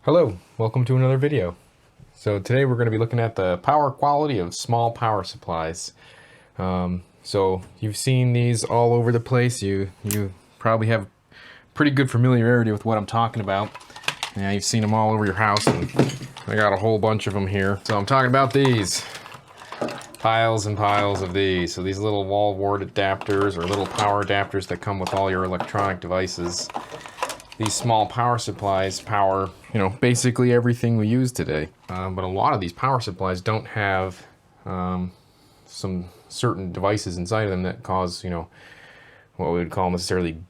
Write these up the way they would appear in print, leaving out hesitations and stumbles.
Hello, welcome to another video. So today we're going to be looking at the power quality of small power supplies. So you've seen these all over the place. You probably have pretty good familiarity with what I'm talking about. Yeah, you've seen them all over your house, and I got a whole bunch of them here. So I'm talking about these. Piles and piles of these. So these little wall wart adapters or little power adapters that come with all your electronic devices. These small power supplies power, basically everything we use today. But a lot of these power supplies don't have some certain devices inside of them that cause, what we would call necessarily,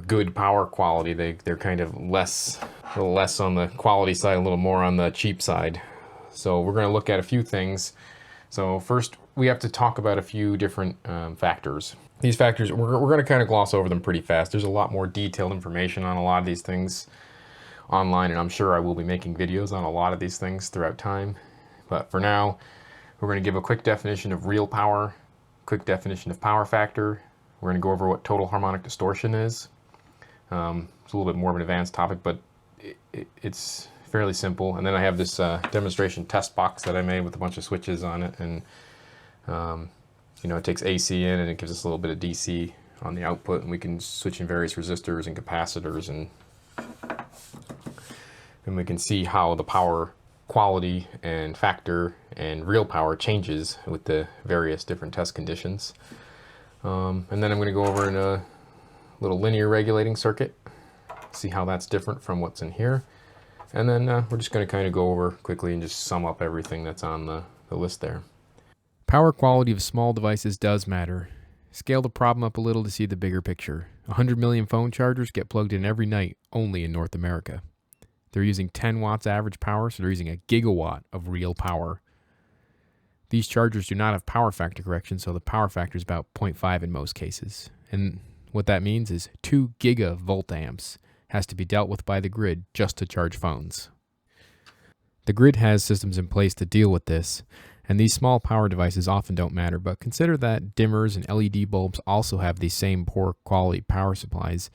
good power quality. They're kind of a little less on the quality side, a little more on the cheap side. So we're going to look at a few things. So first, we have to talk about a few different factors. These factors, we're going to kind of gloss over them pretty fast. There's a lot more detailed information on a lot of these things online, and I'm sure I will be making videos on a lot of these things throughout time. But for now, we're going to give a quick definition of real power, quick definition of power factor. We're going to go over what total harmonic distortion is. It's a little bit more of an advanced topic, but it's fairly simple. And then I have this demonstration test box that I made with a bunch of switches on it, and it takes AC in and it gives us a little bit of DC on the output, and we can switch in various resistors and capacitors, and we can see how the power quality and factor and real power changes with the various different test conditions. And then I'm going to go over in a little linear regulating circuit, see how that's different from what's in here. And then we're just going to kind of go over quickly and just sum up everything that's on the list there. Power quality of small devices does matter. Scale the problem up a little to see the bigger picture. 100 million phone chargers get plugged in every night only in North America. They're using 10 watts average power, so they're using a gigawatt of real power. These chargers do not have power factor correction, so the power factor is about 0.5 in most cases. And what that means is 2 gigavolt amps has to be dealt with by the grid just to charge phones. The grid has systems in place to deal with this, and these small power devices often don't matter, but consider that dimmers and LED bulbs also have these same poor quality power supplies,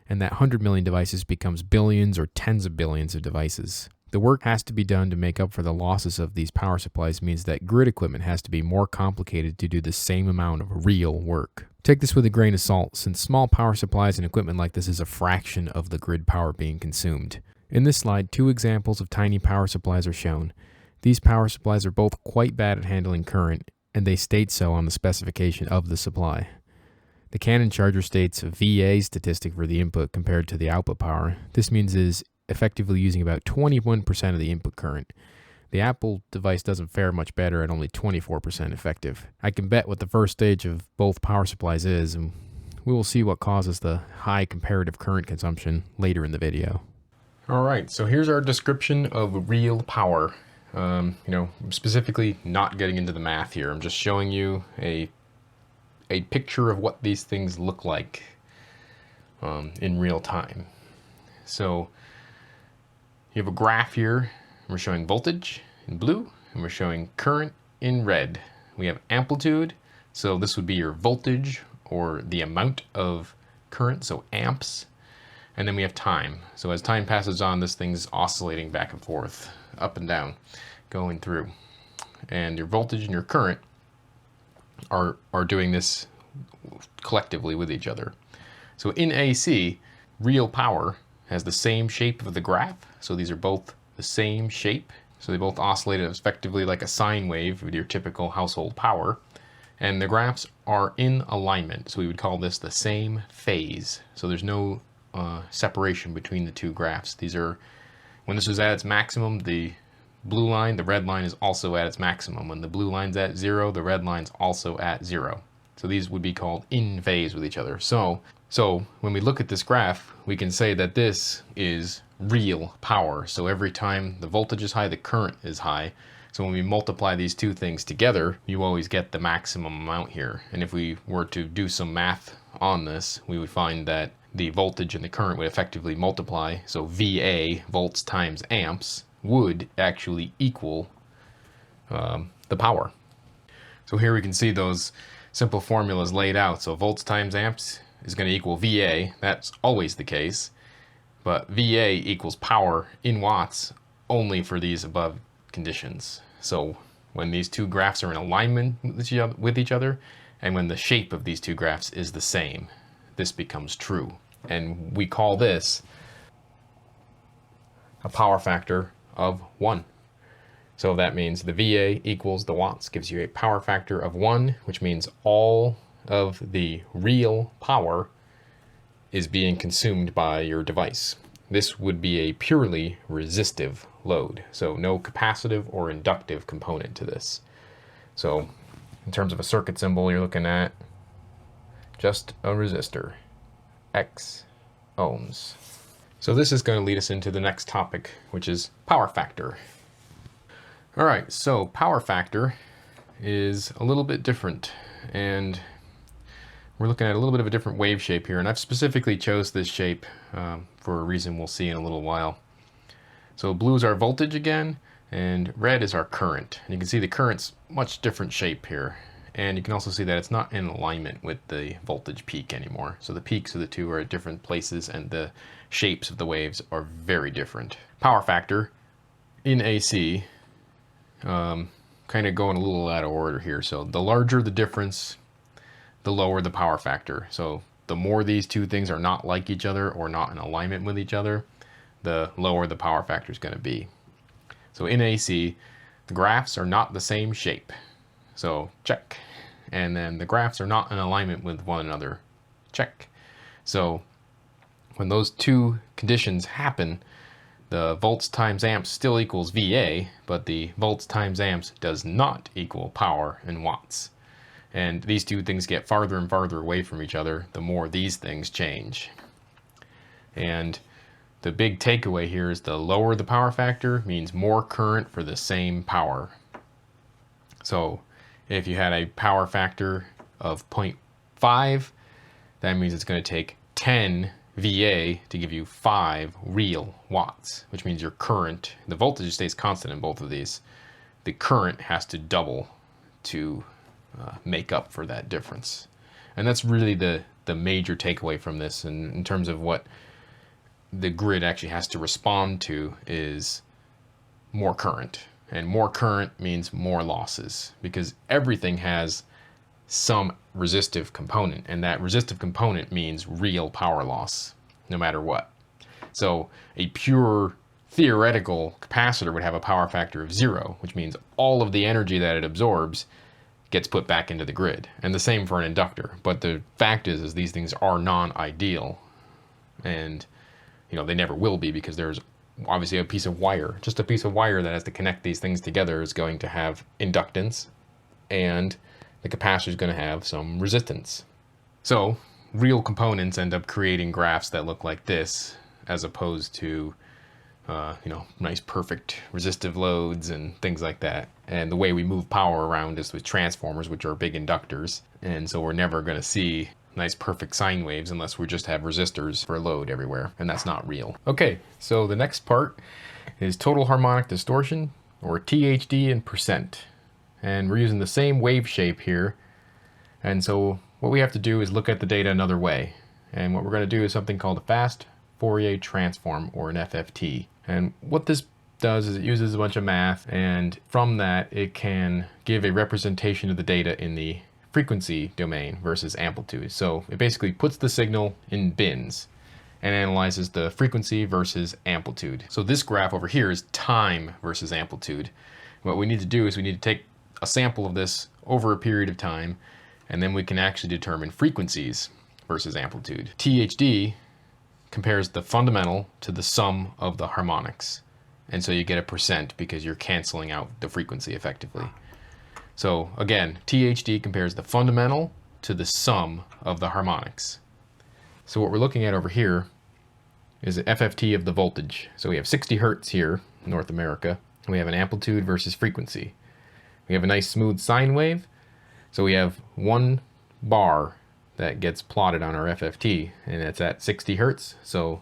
and that 100 million devices becomes billions or tens of billions of devices. The work has to be done to make up for the losses of these power supplies means that grid equipment has to be more complicated to do the same amount of real work. Take this with a grain of salt, since small power supplies and equipment like this is a fraction of the grid power being consumed. In this slide, 2 examples of tiny power supplies are shown. These power supplies are both quite bad at handling current, and they state so on the specification of the supply. The Canon charger states a VA statistic for the input compared to the output power. This means it is effectively using about 21% of the input current. The Apple device doesn't fare much better at only 24% effective. I can bet what the first stage of both power supplies is, and we will see what causes the high comparative current consumption later in the video. Alright, so here's our description of real power. Specifically not getting into the math here. I'm just showing you a picture of what these things look like in real time. So you have a graph here, and we're showing voltage in blue, and we're showing current in red. We have amplitude, so this would be your voltage or the amount of current, so amps. And then we have time. So as time passes on, this thing's oscillating back and forth, up and down, going through. And your voltage and your current are doing this collectively with each other. So in AC, real power has the same shape of the graph. So these are both the same shape. So they both oscillate effectively like a sine wave with your typical household power. And the graphs are in alignment. So we would call this the same phase. So there's no separation between the two graphs. These are, when this is at its maximum, the blue line, the red line is also at its maximum. When the blue line's at 0, the red line's also at 0. So these would be called in phase with each other. So when we look at this graph, we can say that this is real power. So every time the voltage is high, the current is high. So when we multiply these two things together, you always get the maximum amount here. And if we were to do some math on this, we would find that the voltage and the current would effectively multiply. So VA, volts times amps, would actually equal the power. So here we can see those simple formulas laid out. So volts times amps is going to equal VA. That's always the case. but VA equals power in watts only for these above conditions. So when these two graphs are in alignment with each other, and when the shape of these two graphs is the same, this becomes true. And we call this a power factor of 1. So that means the VA equals the watts gives you a power factor of 1, which means all of the real power is being consumed by your device. This would be a purely resistive load, so no capacitive or inductive component to this. So in terms of a circuit symbol, you're looking at just a resistor, X ohms. So this is going to lead us into the next topic, which is power factor. All right, so power factor is a little bit different, and we're looking at a little bit of a different wave shape here, and I've specifically chose this shape for a reason we'll see in a little while. So blue is our voltage again, and red is our current. And you can see the current's much different shape here. And you can also see that it's not in alignment with the voltage peak anymore. So the peaks of the two are at different places, and the shapes of the waves are very different. Power factor in AC, kind of going a little out of order here. So the larger the difference, the lower the power factor. So the more these two things are not like each other or not in alignment with each other, the lower the power factor is going to be. So in AC, the graphs are not the same shape. So check. And then the graphs are not in alignment with one another. Check. So when those two conditions happen, the volts times amps still equals VA, but the volts times amps does not equal power in watts. And these two things get farther and farther away from each other the more these things change. And the big takeaway here is the lower the power factor means more current for the same power. So if you had a power factor of 0.5, that means it's going to take 10 VA to give you 5 real watts, which means your current, the voltage stays constant in both of these. The current has to double to make up for that difference. And that's really the major takeaway from this, and in terms of what the grid actually has to respond to is more current. And more current means more losses, because everything has some resistive component, and that resistive component means real power loss, no matter what. So a pure theoretical capacitor would have a power factor of 0, which means all of the energy that it absorbs gets put back into the grid. And the same for an inductor. But the fact is these things are non-ideal, and they never will be, because there's obviously a piece of wire. Just a piece of wire that has to connect these things together is going to have inductance, and the capacitor is going to have some resistance. So real components end up creating graphs that look like this, as opposed to nice perfect resistive loads and things like that. And the way we move power around is with transformers, which are big inductors, and so we're never going to see nice perfect sine waves unless we just have resistors for load everywhere, and that's not real. Okay, so the next part is total harmonic distortion, or THD in percent. And we're using the same wave shape here, and so what we have to do is look at the data another way. And what we're going to do is something called a fast Fourier transform, or an FFT. And what this does is it uses a bunch of math, and from that it can give a representation of the data in the frequency domain versus amplitude. So it basically puts the signal in bins and analyzes the frequency versus amplitude. So this graph over here is time versus amplitude. What we need to do is we need to take a sample of this over a period of time, and then we can actually determine frequencies versus amplitude. THD compares the fundamental to the sum of the harmonics. And so you get a percent because you're canceling out the frequency effectively. So again, THD compares the fundamental to the sum of the harmonics. So what we're looking at over here is an FFT of the voltage. So we have 60 hertz here in North America. We have an amplitude versus frequency. We have a nice smooth sine wave. So we have 1 bar that gets plotted on our FFT, and it's at 60 hertz. So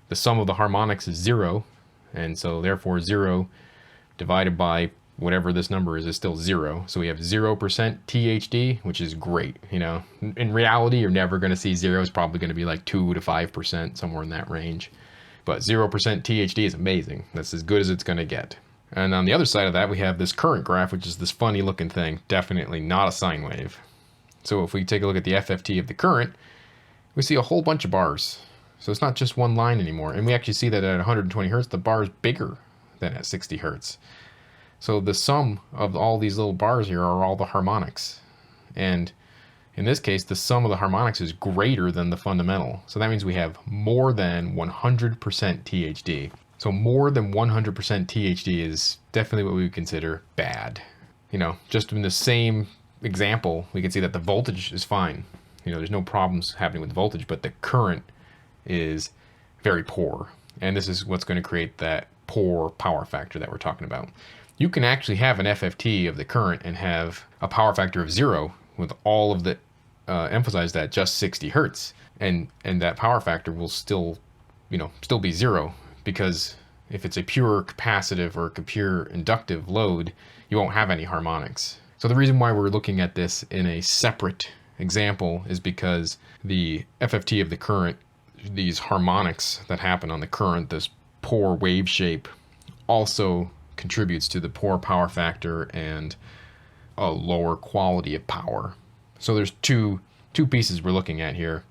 the sum of the harmonics is 0, and so therefore 0 divided by whatever this number is still 0. So we have 0% THD, which is great. In reality, you're never going to see 0. It's probably going to be like 2 to 5%, somewhere in that range. But 0% THD is amazing. That's as good as it's going to get. And on the other side of that, we have this current graph, which is this funny looking thing. Definitely not a sine wave. So if we take a look at the FFT of the current, we see a whole bunch of bars. So it's not just one line anymore. And we actually see that at 120 hertz, the bar is bigger than at 60 hertz. So the sum of all these little bars here are all the harmonics. And in this case, the sum of the harmonics is greater than the fundamental. So that means we have more than 100% THD. So more than 100% THD is definitely what we would consider bad. You know, just in the same example, we can see that the voltage is fine. You know, there's no problems happening with the voltage, but the current is very poor. And this is what's going to create that poor power factor that we're talking about. You can actually have an FFT of the current and have a power factor of 0 with all of the, emphasize that, just 60 hertz. And that power factor will still, you know, still be 0, because if it's a pure capacitive or a pure inductive load, you won't have any harmonics. So the reason why we're looking at this in a separate example is because the FFT of the current, these harmonics that happen on the current, this poor wave shape, also contributes to the poor power factor and a lower quality of power. So there's two pieces we're looking at here.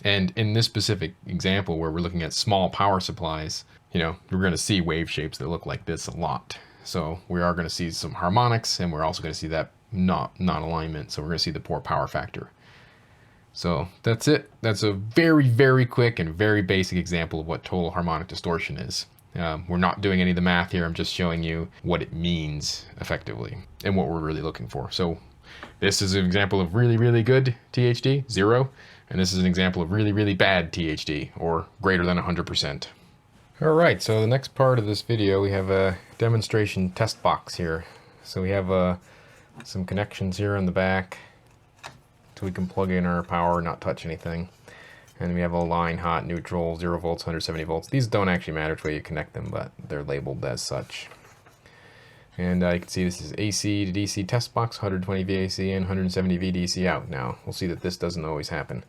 And in this specific example where we're looking at small power supplies, you know, we're going to see wave shapes that look like this a lot. So we are going to see some harmonics, and we're also going to see that non-alignment. So we're going to see the poor power factor. So that's it. That's a very, very quick and very basic example of what total harmonic distortion is. We're not doing any of the math here. I'm just showing you what it means effectively and what we're really looking for. So this is an example of really, really good THD, 0. And this is an example of really, really bad THD, or greater than 100%. All right, so the next part of this video, we have a demonstration test box here. So we have some connections here on the back, so we can plug in our power, not touch anything. And we have a line, hot, neutral, 0 volts, 170 volts. These don't actually matter which way you connect them, but they're labeled as such. And you can see this is AC to DC test box, 120 VAC in, 170 VDC out. Now, we'll see that this doesn't always happen.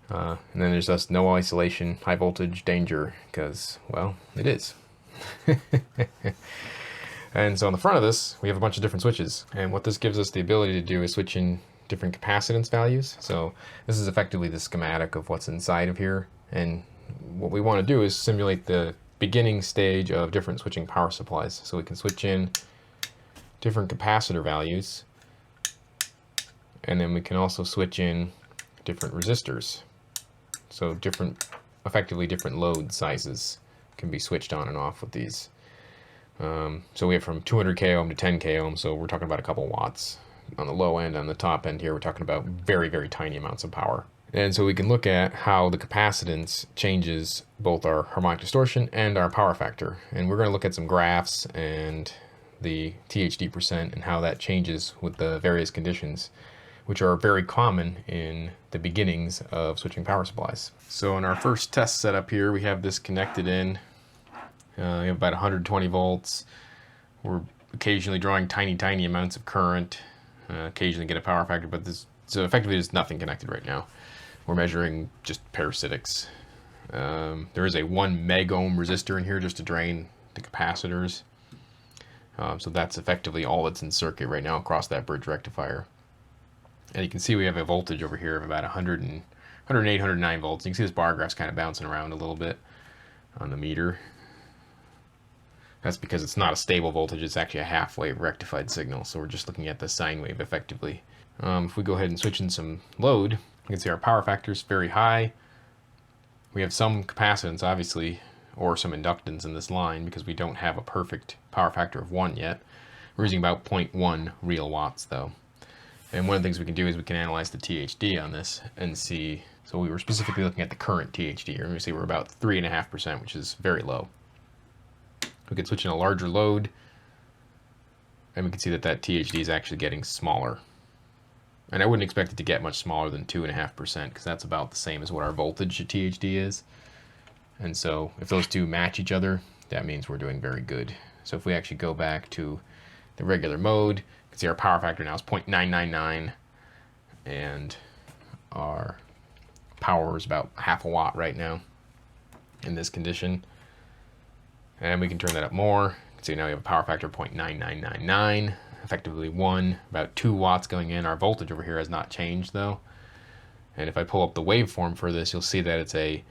And then there's just no isolation, high voltage, danger, because, well, it is. And so on the front of this, we have a bunch of different switches. And what this gives us the ability to do is switch in different capacitance values. So this is effectively the schematic of what's inside of here. And what we want to do is simulate the beginning stage of different switching power supplies. So we can switch in different capacitor values, and then we can also switch in different resistors. So effectively different load sizes can be switched on and off with these. So we have from 200k ohm to 10k ohm, so we're talking about a couple watts on the low end. On the top end here, we're talking about very, very tiny amounts of power. And so we can look at how the capacitance changes both our harmonic distortion and our power factor. And we're going to look at some graphs and the THD percent and how that changes with the various conditions, which are very common in the beginnings of switching power supplies. So in our first test setup here, we have this connected in. We have about 120 volts. We're occasionally drawing tiny, tiny amounts of current, occasionally get a power factor, but so effectively there's nothing connected right now. We're measuring just parasitics. There is a 1 meg ohm resistor in here just to drain the capacitors. So that's effectively all that's in circuit right now across that bridge rectifier. And you can see we have a voltage over here of about 108, 109 volts. You can see this bar graph's kind of bouncing around a little bit on the meter. That's because it's not a stable voltage, it's actually a half-wave rectified signal. So we're just looking at the sine wave effectively. If we go ahead and switch in some load, you can see our power factor is very high. We have some capacitance, obviously, or some inductance in this line because we don't have a perfect power factor of 1 yet. We're using about 0.1 real watts though. And one of the things we can do is we can analyze the THD on this and see. So we were specifically looking at the current THD here, and we see we're about 3.5%, which is very low. We could switch in a larger load, and we can see that that THD is actually getting smaller. And I wouldn't expect it to get much smaller than 2.5%, because that's about the same as what our voltage at THD is. And so if those two match each other, that means we're doing very good. So if we actually go back to the regular mode, you can see our power factor now is 0.999, and our power is about half a watt right now. in this condition. And we can turn that up more. See, now we have a power factor of 0.9999, effectively 1, about 2 watts going in. Our voltage over here has not changed though. And if I pull up the waveform for this, you'll see that it's a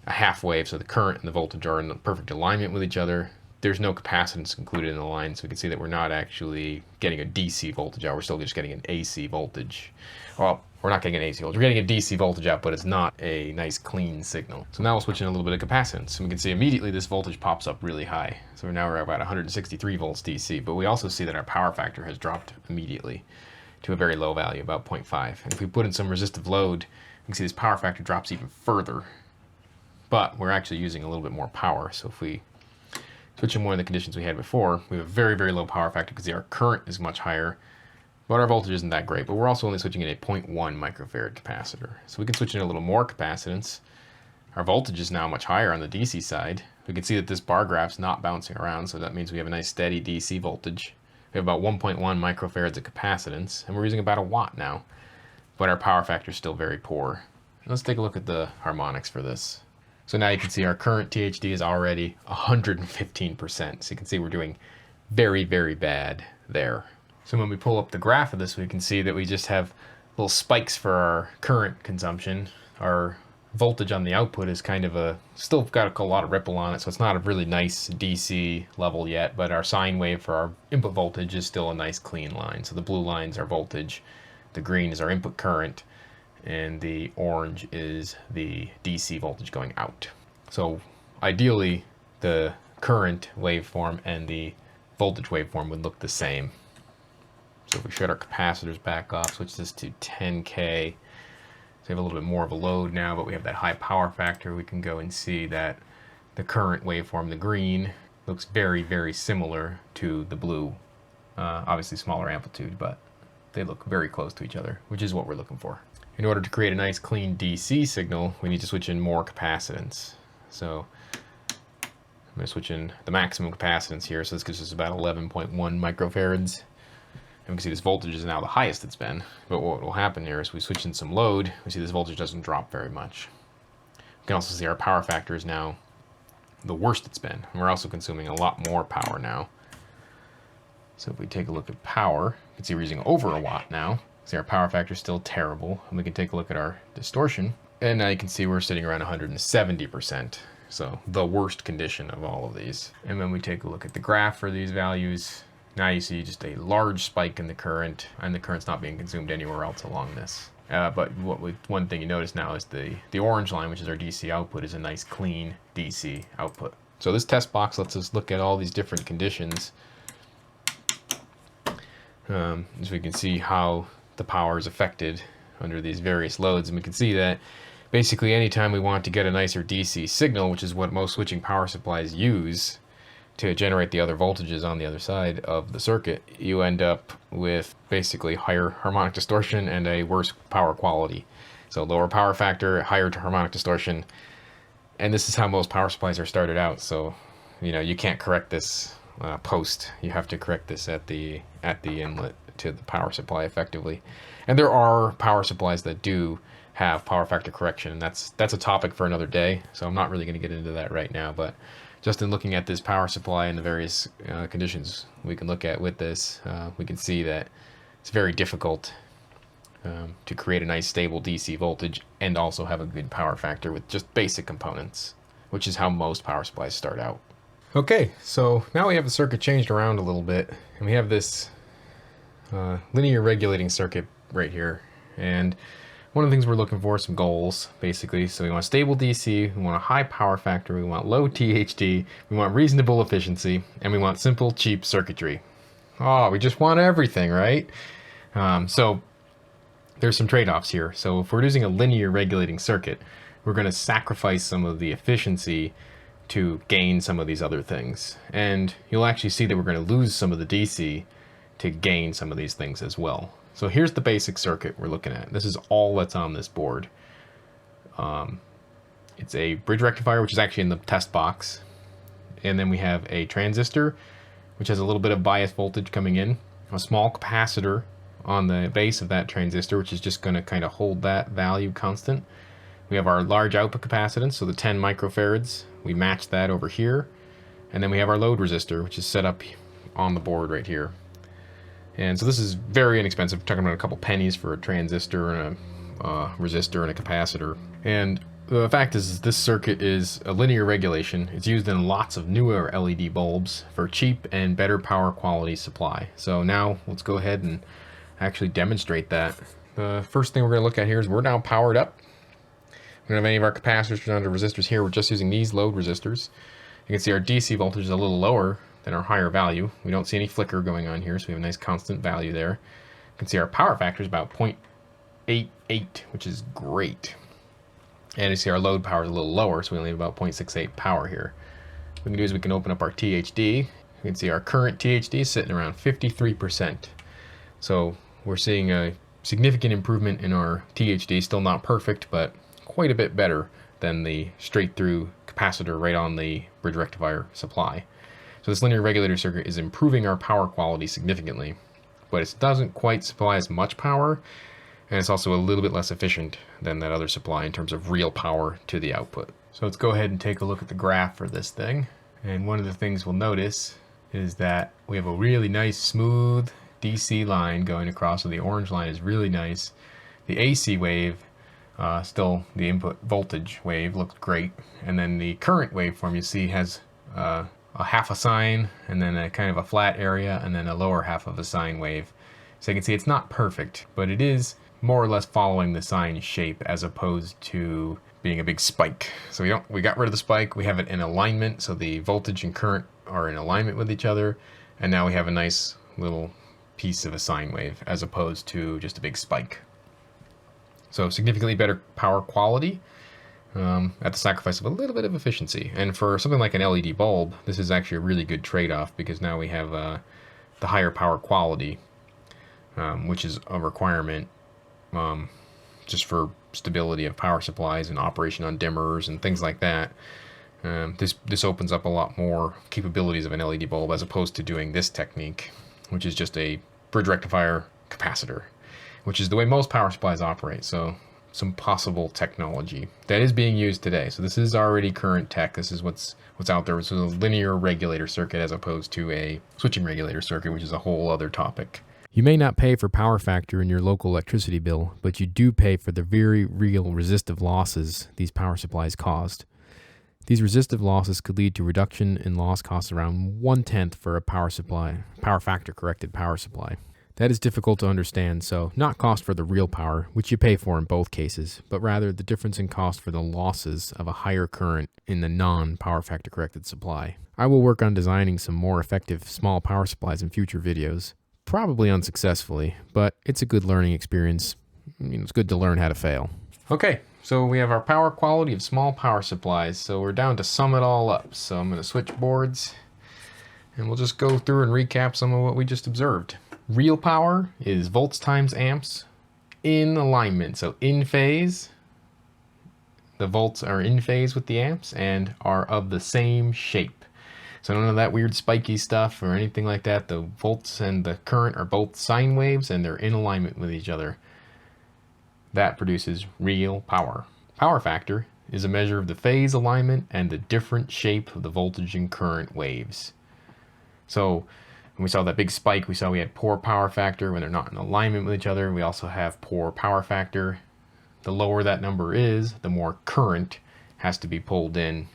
half wave, so the current and the voltage are in perfect alignment with each other. There's no capacitance included in the line, so we can see that we're not actually getting a DC voltage out. We're still just getting an AC voltage. Well, we're not getting an AC voltage. We're getting a DC voltage out, but it's not a nice clean signal. So now we'll switch in a little bit of capacitance. And we can see immediately this voltage pops up really high. So now we're at about 163 volts DC, but we also see that our power factor has dropped immediately to a very low value, about 0.5. And if we put in some resistive load, we can see this power factor drops even further. But we're actually using a little bit more power. So if we switch in one of the conditions we had before, we have a very, very low power factor because our current is much higher, but our voltage isn't that great. But we're also only switching in a 0.1 microfarad capacitor. So we can switch in a little more capacitance. Our voltage is now much higher on the DC side. We can see that this bar graph's not bouncing around, so that means we have a nice steady DC voltage. We have about 1.1 microfarads of capacitance, and we're using about 1 watt now, but our power factor is still very poor. Let's take a look at the harmonics for this. So now you can see our current THD is already 115%. So you can see we're doing very, very bad there. So when we pull up the graph of this, we can see that we just have little spikes for our current consumption. Our voltage on the output is kind of still got a lot of ripple on it, so it's not a really nice DC level yet, but our sine wave for our input voltage is still a nice clean line. So the blue line's our voltage, the green is our input current, and the orange is the DC voltage going out. So ideally, the current waveform and the voltage waveform would look the same. So if we shut our capacitors back off, switch this to 10K, so we have a little bit more of a load now, but we have that high power factor, we can go and see that the current waveform, the green, looks very, very similar to the blue. Obviously smaller amplitude, but they look very close to each other, which is what we're looking for. In order to create a nice clean DC signal, we need to switch in more capacitance. So I'm going to switch in the maximum capacitance here. So this gives us about 11.1 microfarads. And we can see this voltage is now the highest it's been. But what will happen here is we switch in some load, we see this voltage doesn't drop very much. We can also see our power factor is now the worst it's been. And we're also consuming a lot more power now. So if we take a look at power, you can see we're using over 1 watt now. See, our power factor is still terrible. And we can take a look at our distortion. And now you can see we're sitting around 170%. So the worst condition of all of these. And when we take a look at the graph for these values, now you see just a large spike in the current, and the current's not being consumed anywhere else along this. But one thing you notice now is the orange line, which is our DC output, is a nice clean DC output. So this test box lets us look at all these different conditions. So we can see how the power is affected under these various loads, and we can see that basically anytime we want to get a nicer DC signal, which is what most switching power supplies use to generate the other voltages on the other side of the circuit, you end up with basically higher harmonic distortion and a worse power quality. So lower power factor, higher harmonic distortion, and this is how most power supplies are started out. So you can't correct this post. You have to correct this at the inlet to the power supply effectively. And there are power supplies that do have power factor correction, and that's a topic for another day, so I'm not really going to get into that right now. But just in looking at this power supply and the various conditions we can look at with this, we can see that it's very difficult to create a nice stable DC voltage and also have a good power factor with just basic components, which is how most power supplies start out. Okay, so now we have the circuit changed around a little bit, and we have this linear regulating circuit right here. And one of the things we're looking for is some goals, basically. So we want stable DC, we want a high power factor, we want low THD, we want reasonable efficiency, and we want simple, cheap circuitry. Oh, we just want everything, right? So there's some trade-offs here. So if we're using a linear regulating circuit, we're going to sacrifice some of the efficiency to gain some of these other things. And you'll actually see that we're going to lose some of the DC to gain some of these things as well. So here's the basic circuit we're looking at. This is all that's on this board. It's a bridge rectifier, which is actually in the test box. And then we have a transistor, which has a little bit of bias voltage coming in. A small capacitor on the base of that transistor, which is just going to kind of hold that value constant. We have our large output capacitance, so the 10 microfarads. We match that over here. And then we have our load resistor, which is set up on the board right here. And so this is very inexpensive. We're talking about a couple pennies for a transistor and a resistor and a capacitor. And the fact is, this circuit is a linear regulation. It's used in lots of newer LED bulbs for cheap and better power quality supply. So now let's go ahead and actually demonstrate that. The first thing we're going to look at here is we're now powered up. We don't have any of our capacitors or resistors here. We're just using these load resistors. You can see our DC voltage is a little lower than our higher value. We don't see any flicker going on here, so we have a nice constant value there. You can see our power factor is about 0.88, which is great. And you see our load power is a little lower, so we only have about 0.68 power here. What we can do is we can open up our THD. You can see our current THD is sitting around 53%. So we're seeing a significant improvement in our THD. Still not perfect, but quite a bit better than the straight through capacitor right on the bridge rectifier supply. So this linear regulator circuit is improving our power quality significantly, but it doesn't quite supply as much power, and it's also a little bit less efficient than that other supply in terms of real power to the output. So let's go ahead and take a look at the graph for this thing. And one of the things we'll notice is that we have a really nice smooth DC line going across, so the orange line is really nice. The AC wave, still the input voltage wave, looks great. And then the current waveform you see has a half a sine, and then a kind of a flat area, and then a lower half of a sine wave. So you can see it's not perfect, but it is more or less following the sine shape as opposed to being a big spike. So we got rid of the spike, we have it in alignment, so the voltage and current are in alignment with each other, and now we have a nice little piece of a sine wave as opposed to just a big spike. So significantly better power quality at the sacrifice of a little bit of efficiency. And for something like an LED bulb, this is actually a really good trade-off, because now we have the higher power quality, which is a requirement just for stability of power supplies and operation on dimmers and things like that. This opens up a lot more capabilities of an LED bulb as opposed to doing this technique, which is just a bridge rectifier capacitor, which is the way most power supplies operate. So some possible technology that is being used today. So this is already current tech. This is what's out there. So a linear regulator circuit as opposed to a switching regulator circuit, which is a whole other topic. You may not pay for power factor in your local electricity bill, but you do pay for the very real resistive losses these power supplies caused. These resistive losses could lead to reduction in loss costs around 1/10 for a power factor corrected power supply. That is difficult to understand, so not cost for the real power, which you pay for in both cases, but rather the difference in cost for the losses of a higher current in the non-power factor corrected supply. I will work on designing some more effective small power supplies in future videos, probably unsuccessfully, but it's a good learning experience. It's good to learn how to fail. Okay, so we have our power quality of small power supplies, so we're down to sum it all up. So I'm going to switch boards, and we'll just go through and recap some of what we just observed. Real power is volts times amps in alignment, so in phase. The volts are in phase with the amps and are of the same shape. So none of that weird spiky stuff or anything like that. The volts and the current are both sine waves and they're in alignment with each other. That produces real power. Power factor is a measure of the phase alignment and the different shape of the voltage and current waves. So when we saw that big spike, we saw we had poor power factor when they're not in alignment with each other. We also have poor power factor. The lower that number is, the more current has to be pulled in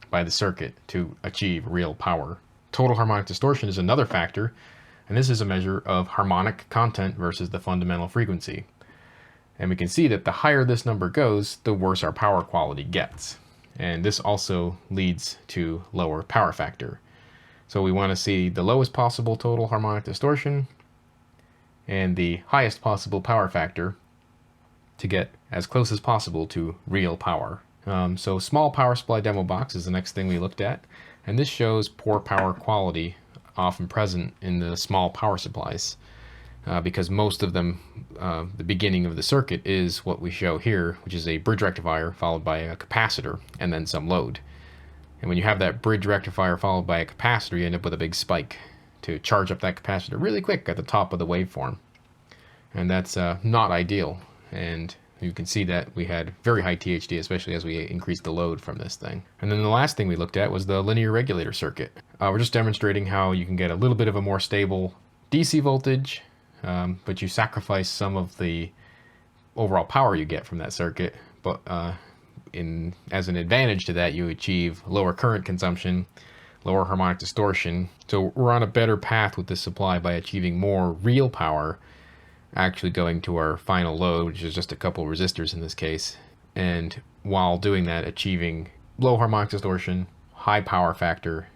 by the circuit to achieve real power. Total harmonic distortion is another factor, and this is a measure of harmonic content versus the fundamental frequency. And we can see that the higher this number goes, the worse our power quality gets. And this also leads to lower power factor. So we want to see the lowest possible total harmonic distortion and the highest possible power factor to get as close as possible to real power. So small power supply demo box is the next thing we looked at, and this shows poor power quality often present in the small power supplies because most of them, the beginning of the circuit is what we show here, which is a bridge rectifier followed by a capacitor and then some load. And when you have that bridge rectifier followed by a capacitor, you end up with a big spike to charge up that capacitor really quick at the top of the waveform. And that's not ideal. And You can see that we had very high THD, especially as we increased the load from this thing. And then the last thing we looked at was the linear regulator circuit. We're just demonstrating how you can get a little bit of a more stable DC voltage, but you sacrifice some of the overall power you get from that circuit. But as an advantage to that, you achieve lower current consumption, lower harmonic distortion. So we're on a better path with this supply by achieving more real power actually going to our final load, which is just a couple resistors in this case, and while doing that achieving low harmonic distortion, high power factor,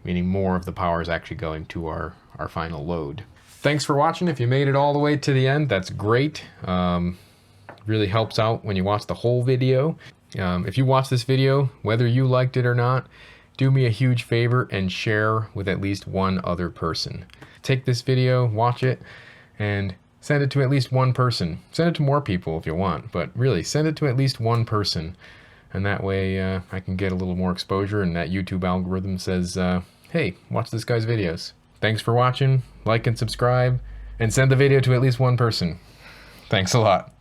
meaning more of the power is actually going to our final load. Thanks for watching. If you made it all the way to the end, that's great. Really helps out when you watch the whole video. If you watch this video, whether you liked it or not, do me a huge favor and share with at least one other person. Take this video, watch it, and send it to at least one person. Send it to more people if you want, but really send it to at least one person. And that way I can get a little more exposure, and that YouTube algorithm says, hey, watch this guy's videos. Thanks for watching, like and subscribe, and send the video to at least one person. Thanks a lot.